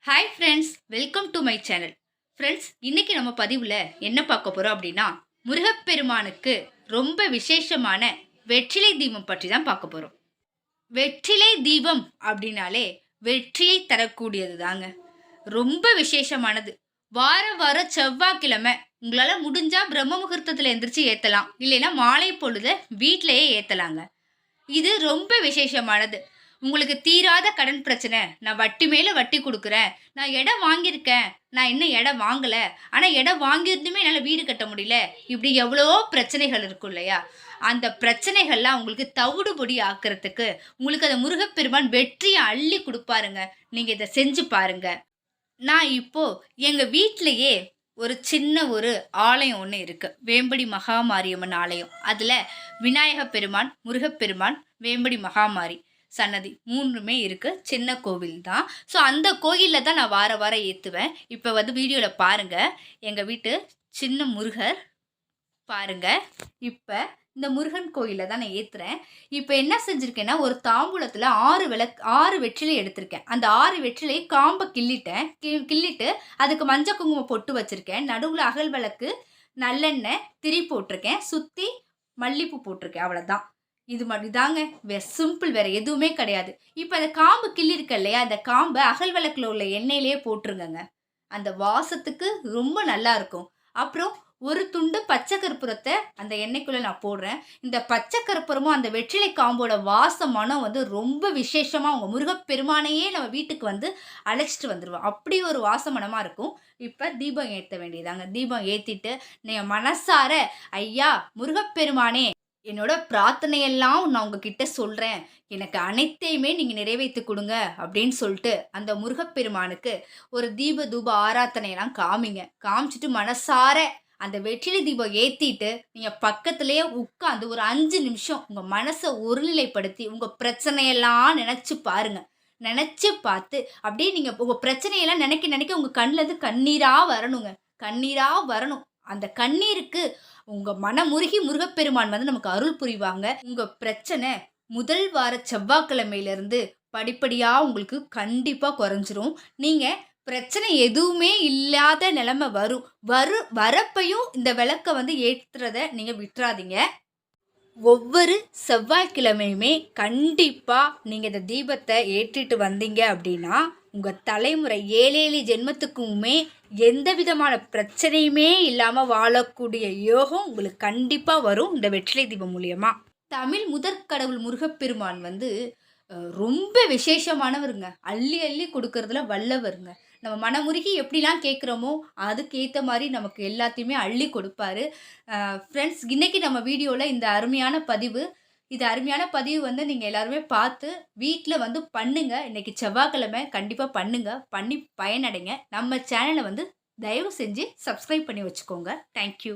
Hi friends, welcome to my channel. Friends, இன்னைக்கு நம்ம பதிவில் என்ன பார்க்க போகிறோம் அப்படின்னா, முருகப்பெருமானுக்கு ரொம்ப விசேஷமான வெற்றிலை தீபம் பற்றி தான் பார்க்க போகிறோம். வெற்றிலை தீபம் அப்படின்னாலே வெற்றியை தரக்கூடியது தாங்க. ரொம்ப விசேஷமானது. வாரம் செவ்வாய்க்கிழமை உங்களால் முடிஞ்சால் பிரம்ம முகூர்த்தத்தில் எந்திரிச்சு ஏற்றலாம், இல்லைன்னா மாலை பொழுத வீட்டிலையே ஏற்றலாங்க. இது ரொம்ப விசேஷமானது. உங்களுக்கு தீராத கடன் பிரச்சனை, நான் வட்டி மேலே வட்டி கொடுக்குறேன், நான் இடம் வாங்கியிருக்கேன், நான் இன்னும் இடம் வாங்கலை, ஆனால் இடம் வாங்கியிருந்துமே என்னால் வீடு கட்ட முடியல, இப்படி எவ்வளோ பிரச்சனைகள் இருக்கும் இல்லையா? அந்த பிரச்சனைகள்லாம் உங்களுக்கு தவிடுபொடி ஆக்கிறதுக்கு உங்களுக்கு அந்த முருகப்பெருமான் வெற்றியை அள்ளி கொடுப்பாருங்க. நீங்கள் இதை செஞ்சு பாருங்க. நான் இப்போது எங்கள் வீட்டிலையே ஒரு சின்ன ஒரு ஆலயம் ஒன்று இருக்குது, வேம்படி மகாமாரியம்மன் ஆலயம். அதில் விநாயக பெருமான், முருகப்பெருமான், வேம்படி மகாமாரி சன்னதி மூன்றுமே இருக்குது. சின்ன கோவில் தான். ஸோ அந்த கோயிலில் தான் நான் வாரம் ஏற்றுவேன். இப்போ வீடியோவில் பாருங்கள், எங்கள் வீட்டு சின்ன முருகர் பாருங்கள். இப்போ இந்த முருகன் கோயிலில் தான் நான் ஏற்றுறேன். இப்போ என்ன செஞ்சுருக்கேன்னா, ஒரு தாம்பூலத்தில் 6 வெற்றிலை எடுத்திருக்கேன். அந்த 6 வெற்றிலை காம்பை கிள்ளிட்டு அதுக்கு மஞ்சள் குங்குமம் பொட்டு வச்சுருக்கேன். நடுவில் அகல் விளக்கு, நல்லெண்ணெய், திரி போட்டிருக்கேன். சுற்றி மல்லிப்பூ போட்டிருக்கேன். அவ்வளோதான். இது மட்டும் தாங்க. சிம்பிள், வேறு எதுவுமே கிடையாது. இப்போ அந்த காம்பு கிள்ளிருக்க இல்லையா, அந்த காம்பை அகல் விளக்கில் உள்ள எண்ணெயிலே போட்டுருங்க. அந்த வாசத்துக்கு ரொம்ப நல்லா இருக்கும். அப்புறம் ஒரு துண்டு பச்சை கற்பூரத்தை அந்த எண்ணெய்க்குள்ளே நான் போடுறேன். இந்த பச்சை கற்பூரமும் அந்த வெற்றிலை காம்போட மனம் ரொம்ப விசேஷமாக உங்கள் முருகப்பெருமானையே நம்ம வீட்டுக்கு அழைச்சிட்டு வந்துடுவோம். அப்படி ஒரு மனமாக இருக்கும். இப்போ தீபம் ஏற்ற வேண்டியதாங்க. தீபம் ஏற்றிட்டு நீங்கள் மனசார, ஐயா முருகப்பெருமானே, என்னோட பிரார்த்தனையெல்லாம் நான் உங்ககிட்ட சொல்கிறேன், எனக்கு அனைத்தையுமே நீங்கள் நிறைவேற்றி கொடுங்க அப்படின்னு சொல்லிட்டு அந்த முருகப்பெருமானுக்கு ஒரு தூப ஆராத்தனையெல்லாம் காமிச்சிட்டு மனசார அந்த வெற்றிலை தீபம் ஏற்றிட்டு நீங்கள் பக்கத்துலேயே உட்காந்து ஒரு 5 நிமிஷம் உங்கள் மனசை ஒருநிலைப்படுத்தி உங்கள் பிரச்சனையெல்லாம் நினச்சி பாருங்கள். நினச்சி பார்த்து அப்படியே நீங்கள் உங்கள் பிரச்சனையெல்லாம் நினைக்க உங்கள் கண்ணிலேருந்து கண்ணீராக வரணும். அந்த கண்ணீருக்கு உங்கள் மனமுருகி முருகப்பெருமான் நமக்கு அருள் புரிவாங்க. உங்கள் பிரச்சனை முதல் வார செவ்வாய்க்கிழமையிலேருந்து படிப்படியாக உங்களுக்கு கண்டிப்பாக குறைஞ்சிரும். நீங்கள் பிரச்சனை எதுவுமே இல்லாத நிலைமை வரப்பையும் இந்த விளக்கை ஏற்றுறத நீங்கள் விட்டுறாதீங்க. ஒவ்வொரு செவ்வாய்க்கிழமையுமே கண்டிப்பாக நீங்கள் இந்த தீபத்தை ஏற்றிட்டு வந்தீங்க அப்படின்னா உங்கள் தலைமுறை 7 ஜென்மத்துக்குமே எந்த விதமான பிரச்சனையுமே இல்லாமல் வாழக்கூடிய யோகம் உங்களுக்கு கண்டிப்பாக வரும் இந்த வெற்றிலை தீபம் மூலியமாக. தமிழ் முதற்கடவுள் முருகப்பெருமான் ரொம்ப விசேஷமானவருங்க. அள்ளி அள்ளி கொடுக்கறதுல வல்லவருங்க. நம்ம மனமுருகி எப்படிலாம் கேட்குறோமோ அதுக்கேற்ற மாதிரி நமக்கு எல்லாத்தையுமே அள்ளி கொடுப்பாரு. ஃப்ரெண்ட்ஸ், இன்றைக்கி நம்ம வீடியோவில் இந்த அருமையான பதிவு நீங்கள் எல்லாருமே பார்த்து வீட்டில் பண்ணுங்கள். இன்றைக்கி செவ்வாய்க்கிழமை கண்டிப்பாக பண்ணி பயனடைங்க. நம்ம சேனலை தயவு செஞ்சு சப்ஸ்கிரைப் பண்ணி வச்சுக்கோங்க. தேங்க்யூ.